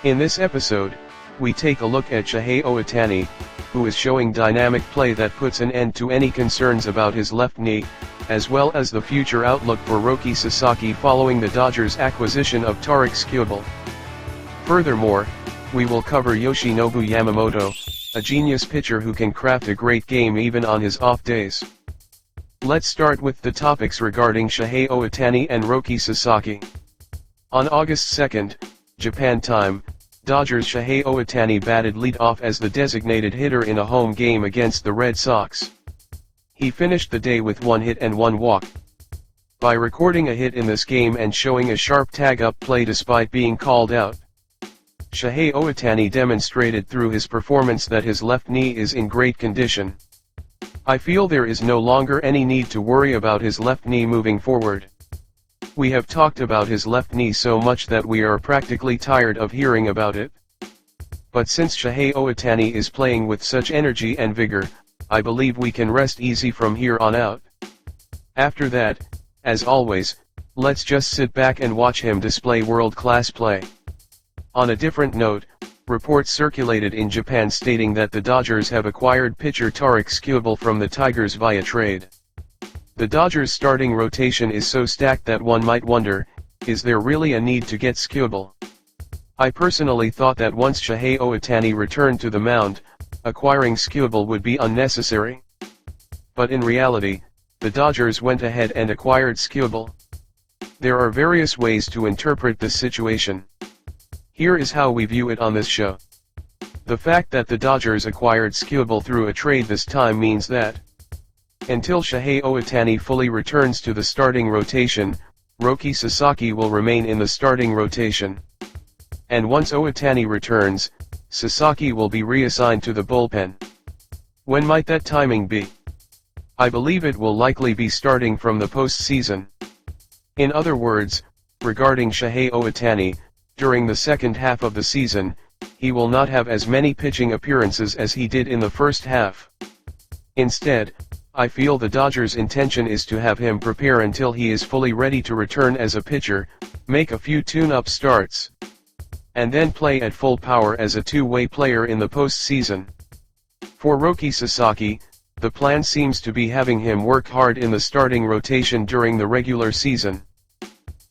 In this episode, we take a look at Shohei Ohtani, who is showing dynamic play that puts an end to any concerns about his left knee, as well as the future outlook for Roki Sasaki following the Dodgers' acquisition of Shakeup. Furthermore, we will cover Yoshinobu Yamamoto, a genius pitcher who can craft a great game even on his off days. Let's start with the topics regarding Shohei Ohtani and Roki Sasaki. On August 2, Japan time, Dodgers' Shohei Ohtani batted lead-off as the designated hitter in a home game against the Red Sox. He finished the day with 1 hit and 1 walk. By recording a hit in this game and showing a sharp tag-up play despite being called out, Shohei Ohtani demonstrated through his performance that his left knee is in great condition. I feel there is no longer any need to worry about his left knee moving forward. We have talked about his left knee so much that we are practically tired of hearing about it. But since Shohei Ohtani is playing with such energy and vigor, I believe we can rest easy from here on out. After that, as always, let's just sit back and watch him display world-class play. On a different note, reports circulated in Japan stating that the Dodgers have acquired pitcher Shakeup from the Tigers via trade. The Dodgers' starting rotation is so stacked that one might wonder, is there really a need to get Shakeup? I personally thought that once Shohei Ohtani returned to the mound, acquiring Shakeup would be unnecessary. But in reality, the Dodgers went ahead and acquired Shakeup. There are various ways to interpret this situation. Here is how we view it on this show. The fact that the Dodgers acquired Shakeup through a trade this time means that, until Shohei Ohtani fully returns to the starting rotation, Roki Sasaki will remain in the starting rotation. And once Ohtani returns, Sasaki will be reassigned to the bullpen. When might that timing be? I believe it will likely be starting from the postseason. In other words, regarding Shohei Ohtani, during the second half of the season, he will not have as many pitching appearances as he did in the first half. Instead, I feel the Dodgers' intention is to have him prepare until he is fully ready to return as a pitcher, make a few tune-up starts, and then play at full power as a two-way player in the postseason. For Roki Sasaki, the plan seems to be having him work hard in the starting rotation during the regular season.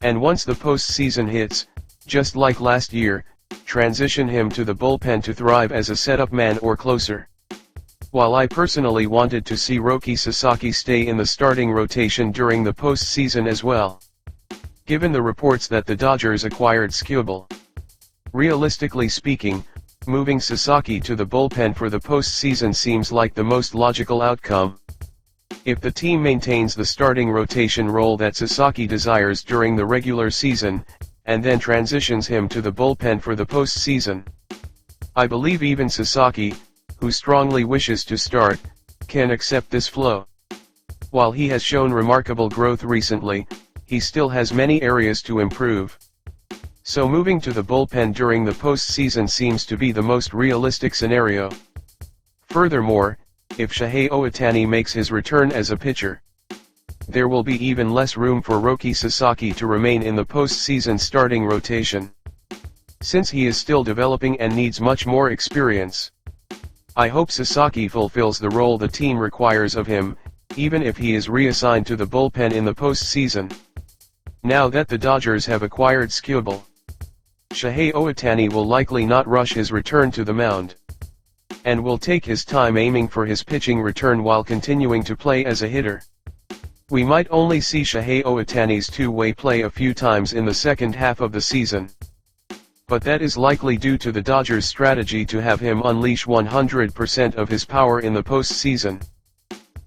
And once the postseason hits, just like last year, transition him to the bullpen to thrive as a setup man or closer. While I personally wanted to see Roki Sasaki stay in the starting rotation during the postseason as well, given the reports that the Dodgers acquired Shakeup. Realistically speaking, moving Sasaki to the bullpen for the postseason seems like the most logical outcome. If the team maintains the starting rotation role that Sasaki desires during the regular season, and then transitions him to the bullpen for the postseason, I believe even Sasaki, who strongly wishes to start, can accept this flow. While he has shown remarkable growth recently, he still has many areas to improve. So moving to the bullpen during the postseason seems to be the most realistic scenario. Furthermore, if Shohei Ohtani makes his return as a pitcher, there will be even less room for Roki Sasaki to remain in the postseason starting rotation, since he is still developing and needs much more experience. I hope Sasaki fulfills the role the team requires of him, even if he is reassigned to the bullpen in the postseason. Now that the Dodgers have acquired Shakeup, Shohei Ohtani will likely not rush his return to the mound, and will take his time aiming for his pitching return while continuing to play as a hitter. We might only see Shohei Ohtani's two-way play a few times in the second half of the season, but that is likely due to the Dodgers' strategy to have him unleash 100% of his power in the postseason.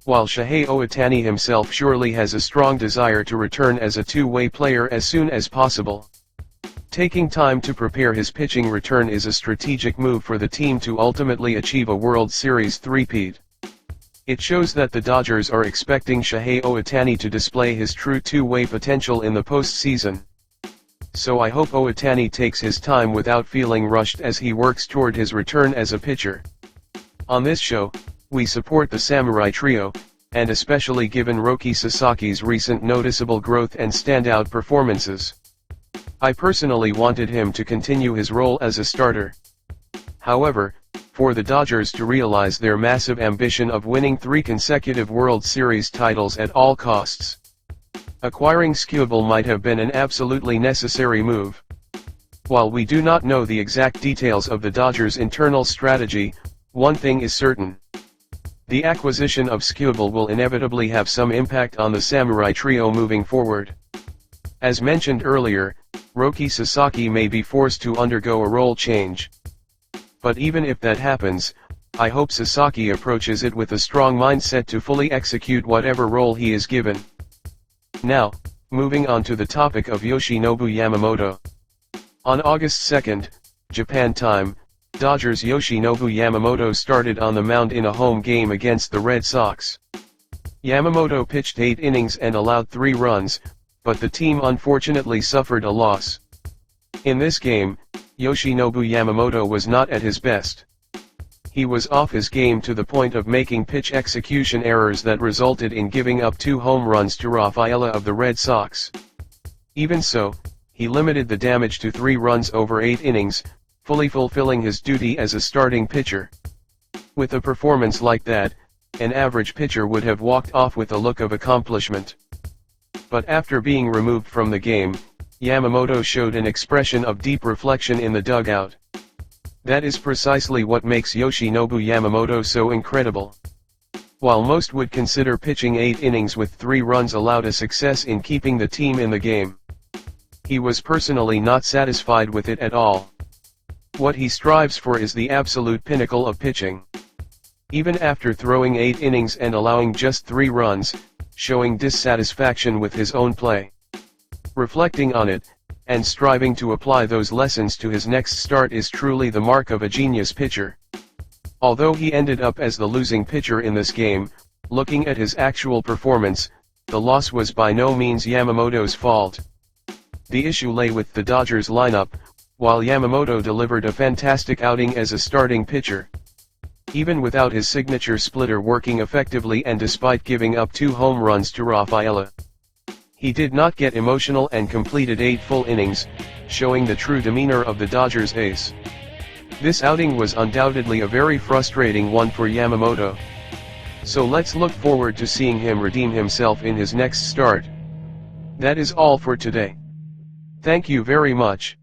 While Shohei Ohtani himself surely has a strong desire to return as a two-way player as soon as possible, taking time to prepare his pitching return is a strategic move for the team to ultimately achieve a World Series three-peat. It shows that the Dodgers are expecting Shohei Ohtani to display his true two-way potential in the postseason. So I hope Ohtani takes his time without feeling rushed as he works toward his return as a pitcher. On this show, we support the Samurai Trio, and especially given Roki Sasaki's recent noticeable growth and standout performances. I personally wanted him to continue his role as a starter. However, for the Dodgers to realize their massive ambition of winning 3 consecutive World Series titles at all costs, acquiring Skubal might have been an absolutely necessary move. While we do not know the exact details of the Dodgers' internal strategy, one thing is certain. The acquisition of Skubal will inevitably have some impact on the Samurai trio moving forward. As mentioned earlier, Roki Sasaki may be forced to undergo a role change. But even if that happens, I hope Sasaki approaches it with a strong mindset to fully execute whatever role he is given. Now, moving on to the topic of Yoshinobu Yamamoto. On August 2, Japan time, Dodgers' Yoshinobu Yamamoto started on the mound in a home game against the Red Sox. Yamamoto pitched 8 innings and allowed 3 runs, but the team unfortunately suffered a loss. In this game, Yoshinobu Yamamoto was not at his best. He was off his game to the point of making pitch execution errors that resulted in giving up 2 home runs to Rafaela of the Red Sox. Even so, he limited the damage to 3 runs over 8 innings, fully fulfilling his duty as a starting pitcher. With a performance like that, an average pitcher would have walked off with a look of accomplishment. But after being removed from the game, Yamamoto showed an expression of deep reflection in the dugout. That is precisely what makes Yoshinobu Yamamoto so incredible. While most would consider pitching 8 innings with 3 runs allowed a success in keeping the team in the game, he was personally not satisfied with it at all. What he strives for is the absolute pinnacle of pitching. Even after throwing 8 innings and allowing just 3 runs, showing dissatisfaction with his own play. Reflecting on it, and striving to apply those lessons to his next start is truly the mark of a genius pitcher. Although he ended up as the losing pitcher in this game, looking at his actual performance, the loss was by no means Yamamoto's fault. The issue lay with the Dodgers lineup, while Yamamoto delivered a fantastic outing as a starting pitcher. Even without his signature splitter working effectively and despite giving up 2 home runs to Rafaela, he did not get emotional and completed 8 full innings, showing the true demeanor of the Dodgers ace. This outing was undoubtedly a very frustrating one for Yamamoto. So let's look forward to seeing him redeem himself in his next start. That is all for today. Thank you very much.